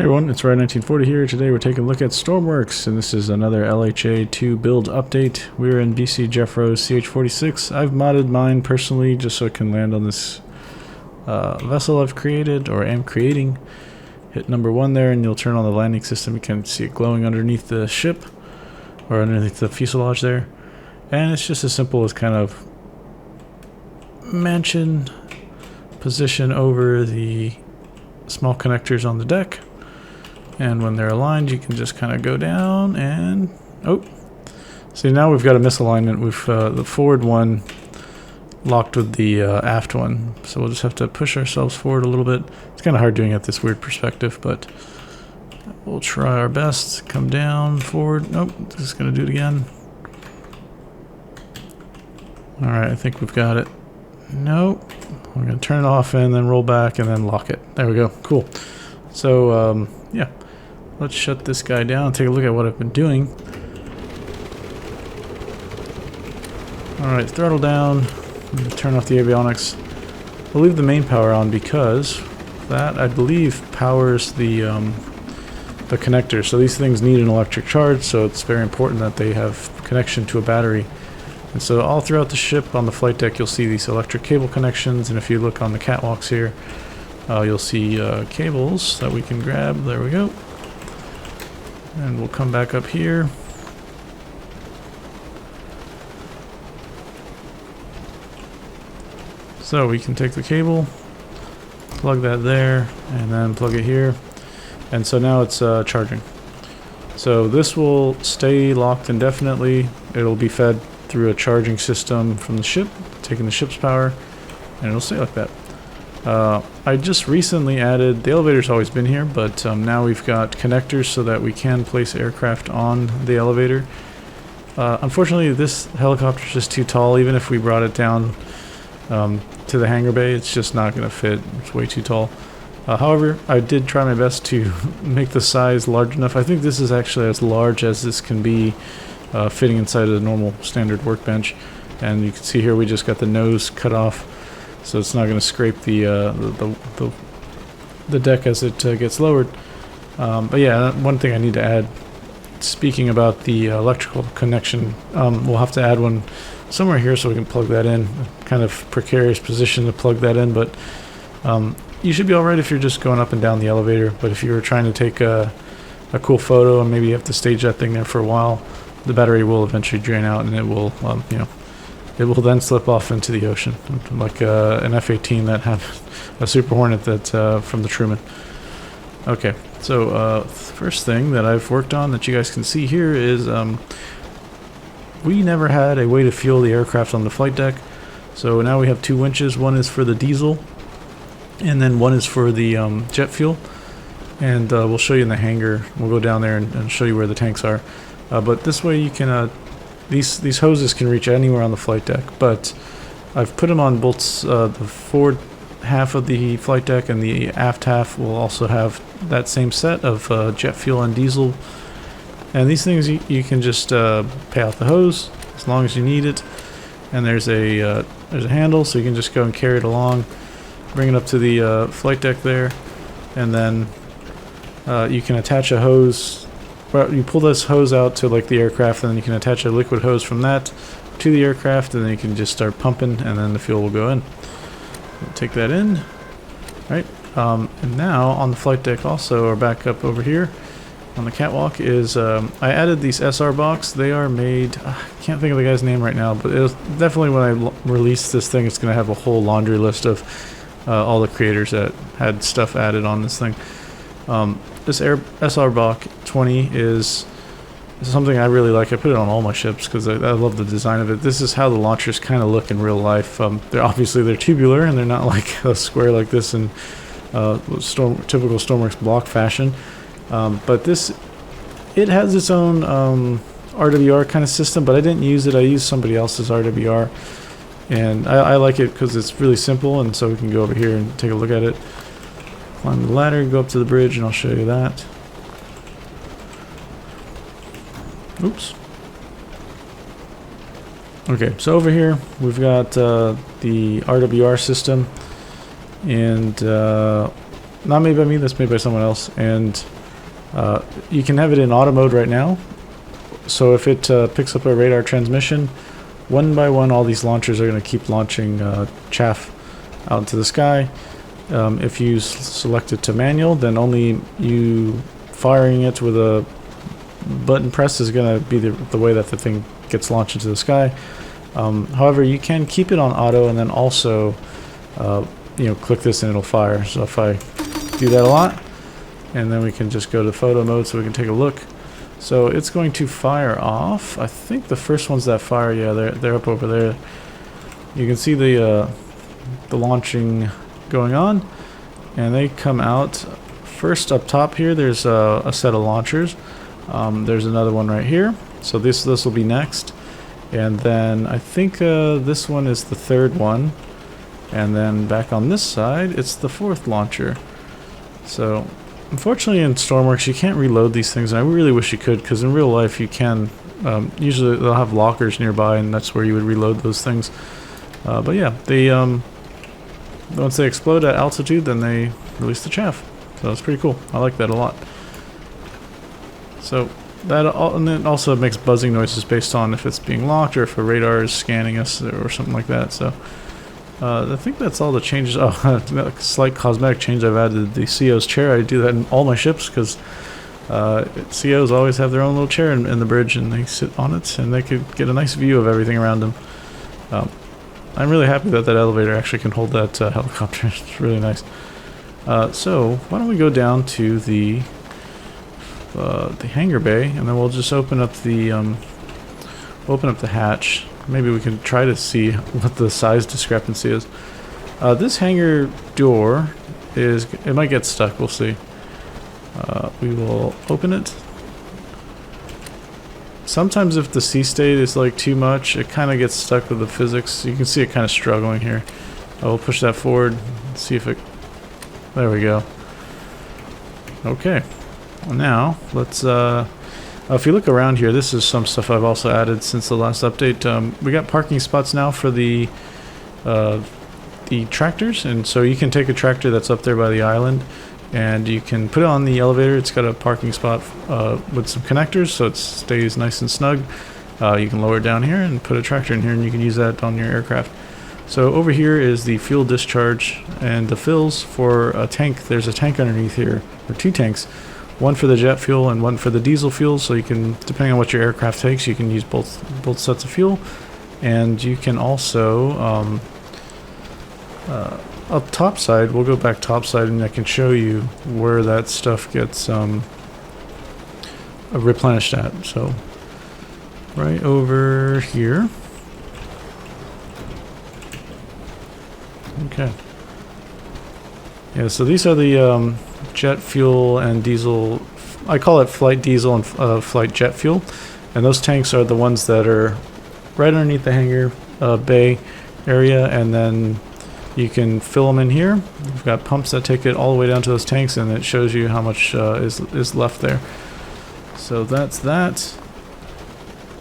Hey everyone, it's Ride1940 here. Today we're taking a look at Stormworks, and this is another LHA-2 build update. We're in BC Jeff Rose CH-46. I've modded mine personally just so it can land on this vessel I've created, or am creating. Hit number 1 there and you'll turn on the landing system. You can see it glowing underneath the ship, or underneath the fuselage there. And it's just as simple as kind of mansion position over the small connectors on the deck. And when they're aligned, you can just kind of go down and... oh! See, now we've got a misalignment. We've the forward one locked with the aft one. So we'll just have to push ourselves forward a little bit. It's kind of hard doing it at this weird perspective, but we'll try our best. Come down, forward. Nope, just going to do it again. Alright, I think we've got it. Nope. I'm going to turn it off and then roll back and then lock it. There we go. Cool. So, yeah. Let's shut this guy down and take a look at what I've been doing. Alright, throttle down. Turn off the avionics. We'll leave the main power on because that, I believe, powers the connector. So these things need an electric charge, so it's very important that they have connection to a battery. And so all throughout the ship on the flight deck you'll see these electric cable connections, and if you look on the catwalks here, you'll see cables that we can grab. There we go. And we'll come back up here. So we can take the cable, plug that there, and then plug it here. And so now it's charging. So this will stay locked indefinitely. It'll be fed through a charging system from the ship, taking the ship's power, and it'll stay like that. I just recently added, the elevator's always been here, but now we've got connectors so that we can place aircraft on the elevator. Unfortunately, this helicopter's just too tall. Even if we brought it down to the hangar bay, it's just not going to fit. It's way too tall. However, I did try my best to make the size large enough. I think this is actually as large as this can be, fitting inside of the normal standard workbench. And you can see here we just got the nose cut off, so it's not going to scrape the deck as it gets lowered. But yeah, one thing I need to add, speaking about the electrical connection, we'll have to add one somewhere here so we can plug that in. Kind of precarious position to plug that in, but you should be alright if you're just going up and down the elevator. But if you were trying to take a cool photo and maybe you have to stage that thing there for a while, the battery will eventually drain out and it will, you know, it will then slip off into the ocean, like an F-18 that had a Super Hornet that from the Truman. Okay, so first thing that I've worked on that you guys can see here is we never had a way to fuel the aircraft on the flight deck. So now we have 2 winches. One is for the diesel, and then one is for the jet fuel. And we'll show you in the hangar. We'll go down there and show you where the tanks are. But this way you can... These hoses can reach anywhere on the flight deck, but I've put them on bolts. The forward half of the flight deck and the aft half will also have that same set of jet fuel and diesel. And these things you can just pay out the hose as long as you need it. And there's a handle, so you can just go and carry it along, bring it up to the flight deck there, and then you can attach a hose. Well, you pull this hose out to like the aircraft, and then you can attach a liquid hose from that to the aircraft, and then you can just start pumping, and then the fuel will go in. We'll take that in, right? And now on the flight deck also, or back up over here on the catwalk, is I added these SRBOCs. They are made, I can't think of the guy's name right now, but it was definitely when I release this thing, it's going to have a whole laundry list of all the creators that had stuff added on this thing. This SRBOC 20 is something I really like. I put it on all my ships because I love the design of it. This is how the launchers kind of look in real life. They're tubular, and they're not like a square like this in typical Stormworks block fashion. But it has its own RWR kind of system, but I didn't use it. I used somebody else's RWR, and I like it because it's really simple. And so we can go over here and take a look at it. Climb the ladder, go up to the bridge, and I'll show you that. Oops. Okay, so over here we've got the RWR system, and not made by me, that's made by someone else, and you can have it in auto mode right now. So if it picks up a radar transmission, one by one all these launchers are going to keep launching chaff out into the sky. If you select it to manual, then only you firing it with a button press is going to be the way that the thing gets launched into the sky. However, you can keep it on auto and then also click this and it'll fire. So if I do that a lot, and then we can just go to photo mode so we can take a look. So it's going to fire off. I think the first ones that fire, yeah, they're up over there. You can see the launching going on, and they come out first up top here. There's a set of launchers. There's another one right here. So this will be next, and then I think this one is the third one, and then back on this side it's the fourth launcher. So unfortunately in Stormworks you can't reload these things, and I really wish you could, because in real life you can. Usually they'll have lockers nearby, and that's where you would reload those things. But yeah, they once they explode at altitude, then they release the chaff. So that's pretty cool. I like that a lot. So that and then also makes buzzing noises based on if it's being locked or if a radar is scanning us or something like that. So I think that's all the changes. Oh, a slight cosmetic change. I've added the CO's chair. I do that in all my ships because COs always have their own little chair in the bridge, and they sit on it, and they could get a nice view of everything around them. I'm really happy that elevator actually can hold that helicopter. It's really nice. So why don't we go down to the hangar bay, and then we'll just open up the hatch. Maybe we can try to see what the size discrepancy is. This hangar door it might get stuck. We'll see. We will open it. Sometimes if the sea state is like too much, it kind of gets stuck with the physics. You can see it kind of struggling here. I will push that forward, see if it... There we go. Okay. Now, let's... if you look around here, this is some stuff I've also added since the last update. We got parking spots now for the tractors, and so you can take a tractor that's up there by the island, and you can put it on the elevator. It's got a parking spot with some connectors, so it stays nice and snug. You can lower it down here and put a tractor in here, and you can use that on your aircraft. So over here is the fuel discharge and the fills for a tank. There's a tank underneath here, or two tanks. One for the jet fuel and one for the diesel fuel, so you can, depending on what your aircraft takes, you can use both sets of fuel. And you can also up topside, we'll go back topside and I can show you where that stuff gets replenished at. So right over here. Okay. Yeah, so these are the jet fuel and diesel. I call it flight diesel and flight jet fuel. And those tanks are the ones that are right underneath the hangar bay area, and then you can fill them in here. We've got pumps that take it all the way down to those tanks, and it shows you how much is left there. So that's that.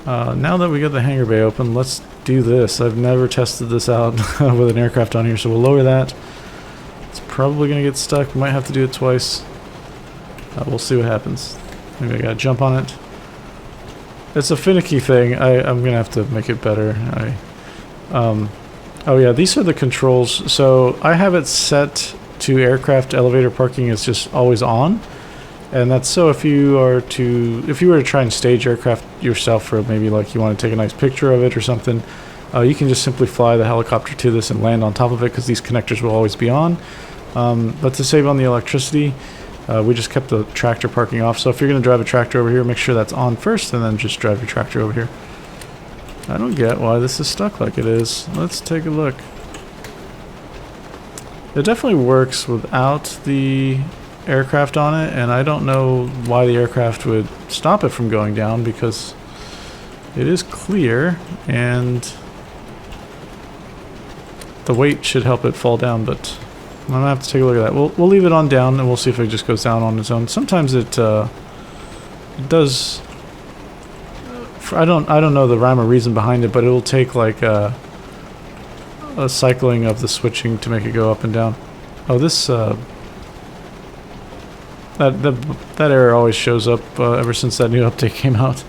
Now that we got the hangar bay open, let's do this. I've never tested this out with an aircraft on here, so we'll lower that. It's probably going to get stuck. We might have to do it twice. We'll see what happens. Maybe I gotta jump on it. It's a finicky thing. I'm going to have to make it better. Oh yeah, these are the controls. So I have it set to aircraft elevator parking is just always on, and that's so if you were to try and stage aircraft yourself, for maybe like you want to take a nice picture of it or something, you can just simply fly the helicopter to this and land on top of it, because these connectors will always be on. But to save on the electricity, we just kept the tractor parking off. So if you're going to drive a tractor over here, make sure that's on first, and then just drive your tractor over here. I don't get why this is stuck like it is. Let's take a look. It definitely works without the aircraft on it, and I don't know why the aircraft would stop it from going down, because it is clear and the weight should help it fall down, but I'm gonna have to take a look at that. We'll leave it on down, and we'll see if it just goes down on its own. Sometimes it does. I don't know the rhyme or reason behind it, but it'll take like a cycling of the switching to make it go up and down. Oh, this that error always shows up ever since that new update came out.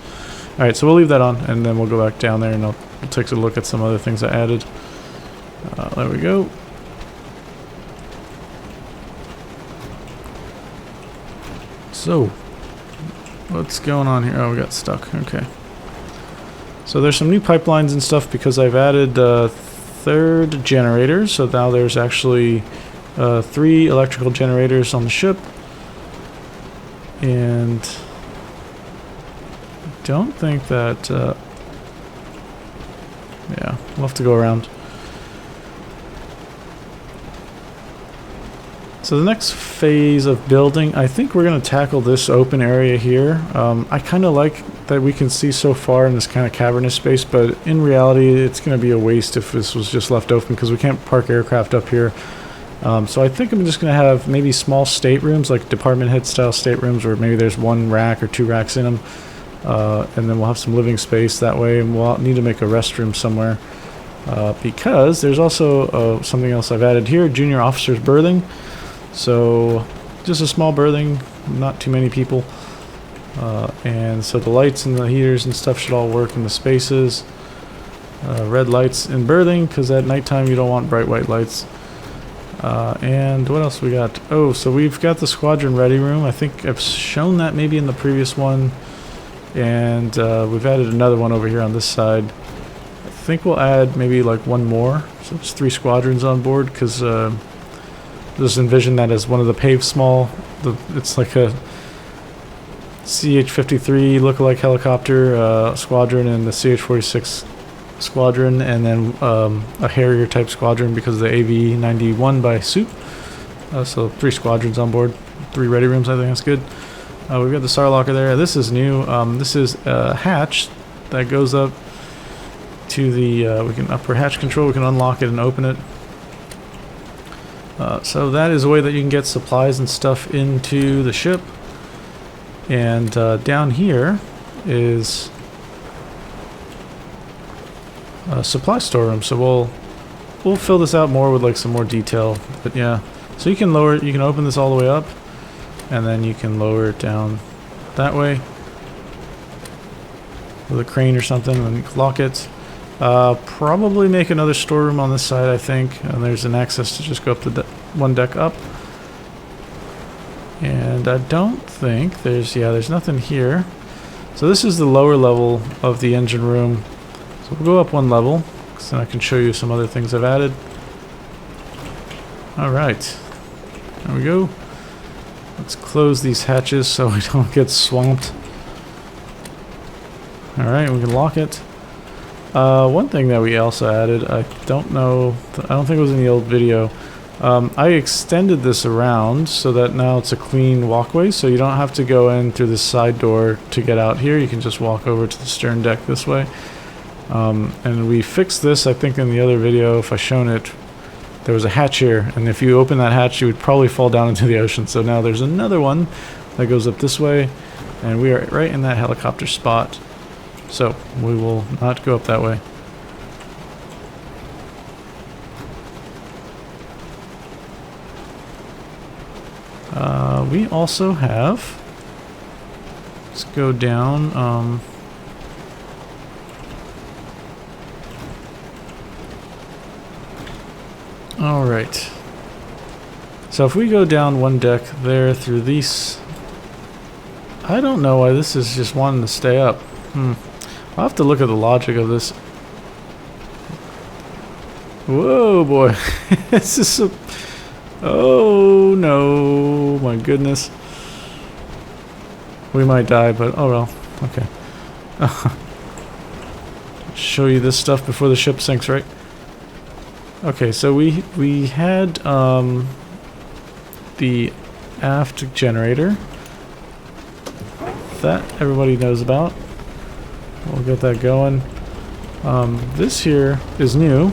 Alright, so we'll leave that on, and then we'll go back down there and we'll take a look at some other things I added. There we go. So, what's going on here? Oh, we got stuck. Okay. So there's some new pipelines and stuff because I've added third generator. So now there's actually 3 electrical generators on the ship. And I don't think that... yeah, we'll have to go around. So the next phase of building, I think we're going to tackle this open area here. I kind of like that we can see so far in this kind of cavernous space, but in reality it's going to be a waste if this was just left open because we can't park aircraft up here. So I think I'm just going to have maybe small staterooms, like department head style staterooms, where maybe there's 1 rack or 2 racks in them. And then we'll have some living space that way, and we'll need to make a restroom somewhere. Because there's also something else I've added here, junior officers berthing. So just a small berthing, not too many people, and so the lights and the heaters and stuff should all work in the spaces. Red lights in berthing because at nighttime you don't want bright white lights. And what else we got? Oh, so we've got the squadron ready room. I think I've shown that maybe in the previous one, and we've added another one over here on this side. I think we'll add maybe like 1 more, so it's 3 squadrons on board because just envision that as one of the paved small. It's like a CH-53 lookalike helicopter squadron and the CH-46 squadron, and then a Harrier type squadron because of the AV-91 by Soup. So 3 squadrons on board, 3 ready rooms. I think that's good. We've got the SAR locker there. This is new. This is a hatch that goes up to the we can upper hatch control. We can unlock it and open it. So that is a way that you can get supplies and stuff into the ship. And down here is a supply storeroom. So we'll fill this out more with like some more detail. But yeah, so you can lower it. You can open this all the way up, and then you can lower it down that way with a crane or something, and then you can lock it. Probably make another storeroom on this side, I think, and there's an access to just go up to 1 deck up. And I don't think there's nothing here. So this is the lower level of the engine room. So we'll go up 1 level, so then I can show you some other things I've added. Alright, there we go. Let's close these hatches so we don't get swamped. Alright, we can lock it. One thing that we also added, I don't think it was in the old video. I extended this around so that now it's a clean walkway, so you don't have to go in through this side door to get out here. You can just walk over to the stern deck this way. And we fixed this, I think in the other video, if I shown it, there was a hatch here, and if you open that hatch you would probably fall down into the ocean. So now there's another one that goes up this way, and we are right in that helicopter spot. So we will not go up that way. We also have, let's go down, all right. So if we go down 1 deck there through these, I don't know why this is just wanting to stay up. I'll have to look at the logic of this. Whoa, boy. This is so... Oh, no. My goodness. We might die, but oh well. Okay. Show you this stuff before the ship sinks, right? Okay, so we had the aft generator. That everybody knows about. We'll get that going. This here is new.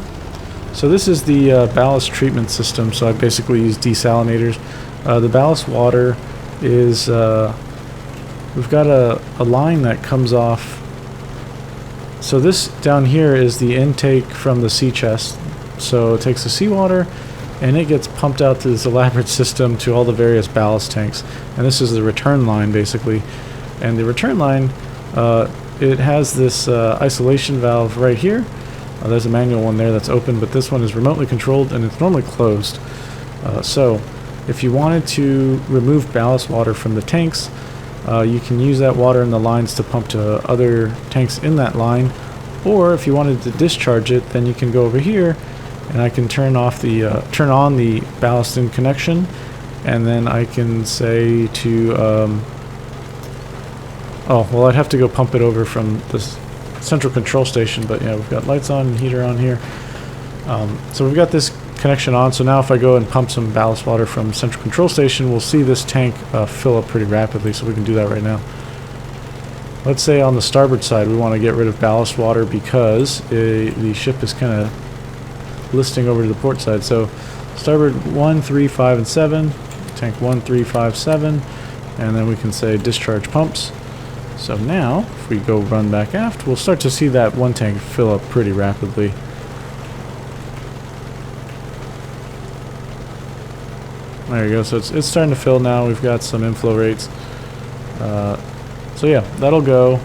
So this is the ballast treatment system. So I basically use desalinators. The ballast water is, we've got a line that comes off. So this down here is the intake from the sea chest. So it takes the seawater, and it gets pumped out to this elaborate system to all the various ballast tanks. And this is the return line, basically. And the return line, it has this isolation valve right here. There's a manual one there that's open, but this one is remotely controlled and it's normally closed. So if you wanted to remove ballast water from the tanks, you can use that water in the lines to pump to other tanks in that line. Or if you wanted to discharge it, then you can go over here and I can turn on the ballast in connection, and then I can say to oh, well, I'd have to go pump it over from this central control station, but yeah, we've got lights on and heater on here. So we've got this connection on, so now if I go and pump some ballast water from central control station, we'll see this tank fill up pretty rapidly, so we can do that right now. Let's say on the starboard side we want to get rid of ballast water because the ship is kind of listing over to the port side. So starboard 1, 3, 5, and 7, tank 1, 3, 5, 7, and then we can say discharge pumps. So now, if we go run back aft, we'll start to see that one tank fill up pretty rapidly. There you go, so it's starting to fill now. We've got some inflow rates. So yeah, that'll go.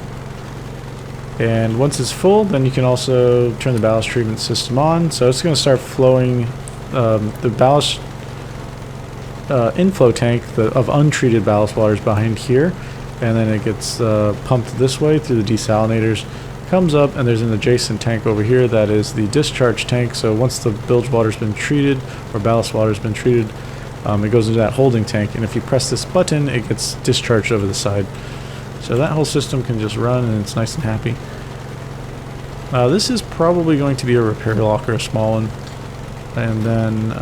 And once it's full, then you can also turn the ballast treatment system on. So it's going to start flowing the ballast inflow tank of untreated ballast water is behind here. And then it gets pumped this way through the desalinators, comes up, and there's an adjacent tank over here that is the discharge tank. So once the bilge water's been treated, or ballast water's been treated, it goes into that holding tank, and if you press this button, it gets discharged over the side. So that whole system can just run, and it's nice and happy. This is probably going to be a repair lock or a small one. And then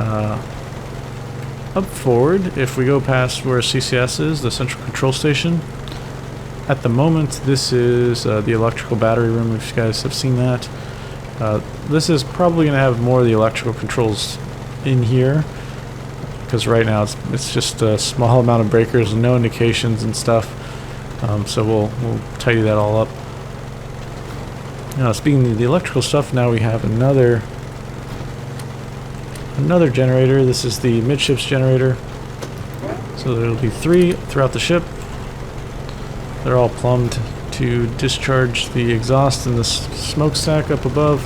up forward, if we go past where CCS is, the central control station, at the moment this is the electrical battery room, if you guys have seen that. This is probably going to have more of the electrical controls in here, because right now it's just a small amount of breakers and no indications and stuff. So we'll tidy that all up. Now, speaking of the electrical stuff, now we have another generator. This is the midships generator. So there'll be 3 throughout the ship. They're all plumbed to discharge the exhaust in the smokestack up above.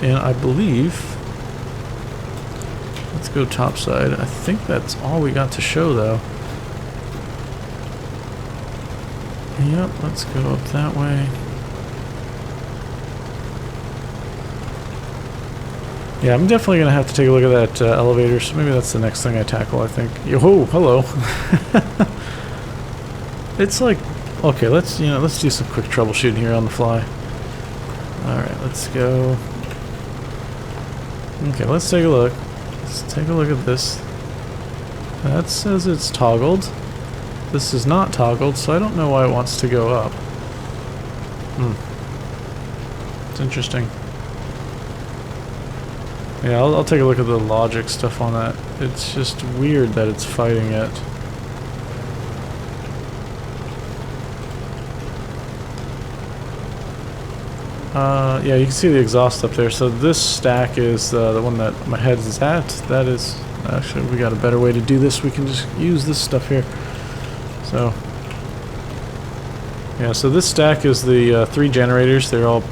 And I believe, let's go topside. I think that's all we got to show though. Yep, let's go up that way. Yeah, I'm definitely going to have to take a look at that elevator, so maybe that's the next thing I tackle, I think. Yo, hello. It's like, okay, let's do some quick troubleshooting here on the fly. Alright, let's go. Okay, let's take a look. Let's take a look at this. That says it's toggled. This is not toggled, so I don't know why it wants to go up. It's interesting. Yeah, I'll take a look at the logic stuff on that. It's just weird that it's fighting it. Yeah, you can see the exhaust up there. So this stack is the one that my head is at. That is, actually, we got a better way to do this. We can just use this stuff here. So, yeah, so this stack is the 3 generators. They're all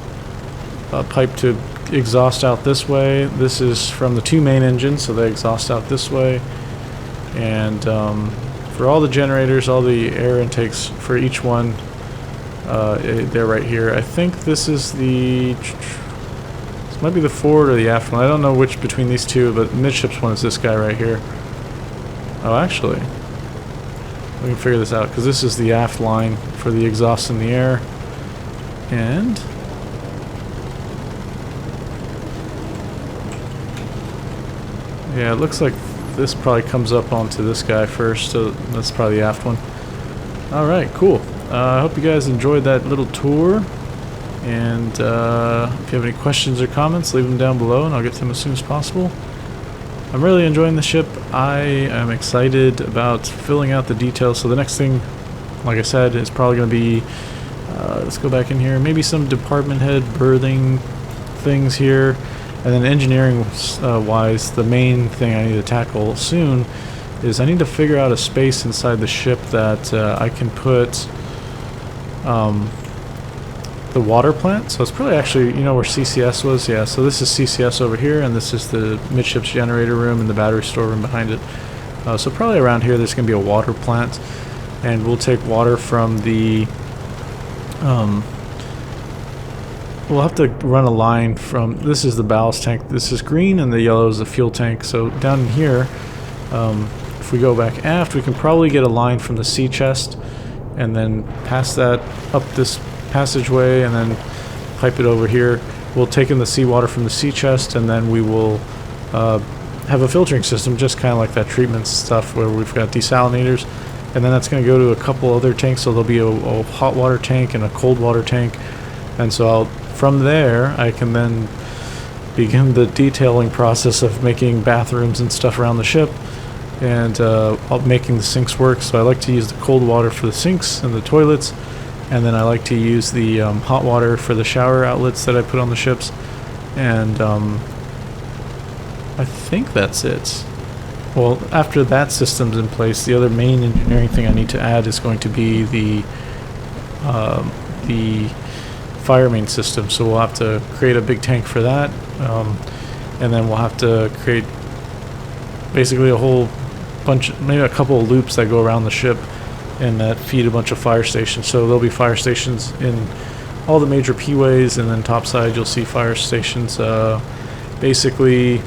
piped to exhaust out this way. This is from the 2 main engines, so they exhaust out this way. And for all the generators, all the air intakes for each one, they're right here. I think this is this might be the forward or the aft one. I don't know which between these two, but midships one is this guy right here. Oh, actually, we can figure this out, because this is the aft line for the exhaust in the air. And yeah, it looks like this probably comes up onto this guy first, so that's probably the aft one. Alright, cool. I hope you guys enjoyed that little tour, and if you have any questions or comments, leave them down below and I'll get to them as soon as possible. I'm really enjoying the ship. I am excited about filling out the details, so the next thing, like I said, is probably going to be, let's go back in here, maybe some department head berthing things here, And then engineering wise, the main thing I need to tackle soon is I need to figure out a space inside the ship that I can put the water plant. So it's probably actually, you know where CCS was? Yeah, so this is CCS over here, and this is the midships generator room and the battery storeroom behind it. So probably around here there's going to be a water plant, and we'll take water from the we'll have to run a line from, this is the ballast tank, this is green, and the yellow is the fuel tank. So down here, if we go back aft, we can probably get a line from the sea chest and then pass that up this passageway and then pipe it over here. We'll take in the seawater from the sea chest, and then we will have a filtering system, just kind of like that treatment stuff where we've got desalinators, and then that's going to go to a couple other tanks. So there'll be a hot water tank and a cold water tank, and so from there I can then begin the detailing process of making bathrooms and stuff around the ship, and making the sinks work. So I like to use the cold water for the sinks and the toilets, and then I like to use the hot water for the shower outlets that I put on the ships, and I think that's it. Well, after that system's in place, the other main engineering thing I need to add is going to be the fire main system. So we'll have to create a big tank for that, and then we'll have to create basically a whole bunch, maybe a couple of loops that go around the ship and that feed a bunch of fire stations. So there'll be fire stations in all the major P-ways, and then topside you'll see fire stations. Basically,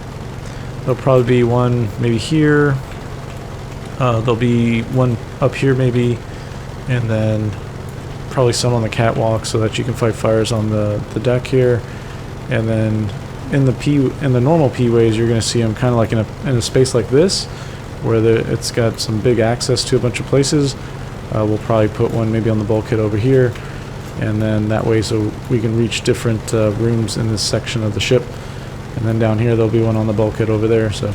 there'll probably be one maybe here, there'll be one up here maybe, and then probably some on the catwalk so that you can fight fires on the deck here. And then in the normal P-ways, you're going to see them kind of like in a space like this, where it's got some big access to a bunch of places. We'll probably put one maybe on the bulkhead over here, and then that way so we can reach different rooms in this section of the ship. And then down here there'll be one on the bulkhead over there. So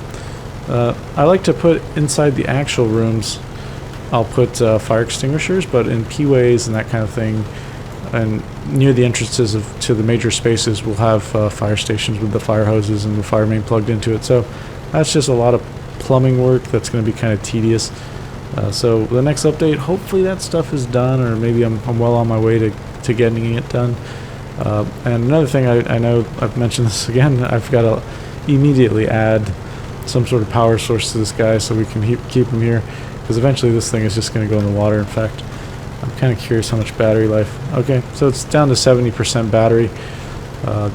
I like to put inside the actual rooms, I'll put fire extinguishers, but in P-ways and that kind of thing, and near the entrances to the major spaces, we'll have fire stations with the fire hoses and the fire main plugged into it. So that's just a lot of plumbing work that's going to be kind of tedious. So the next update, hopefully that stuff is done, or maybe I'm well on my way to getting it done. And another thing, I know I've mentioned this again, I've got to immediately add some sort of power source to this guy so we can keep him here, because eventually this thing is just going to go in the water. In fact, I'm kind of curious how much battery life. Okay, so it's down to 70% battery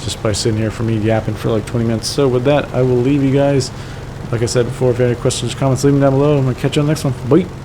just by sitting here for me yapping for like 20 minutes. So with that, I will leave you guys. Like I said before, if you have any questions or comments, leave them down below. I'm going to catch you on the next one. Bye!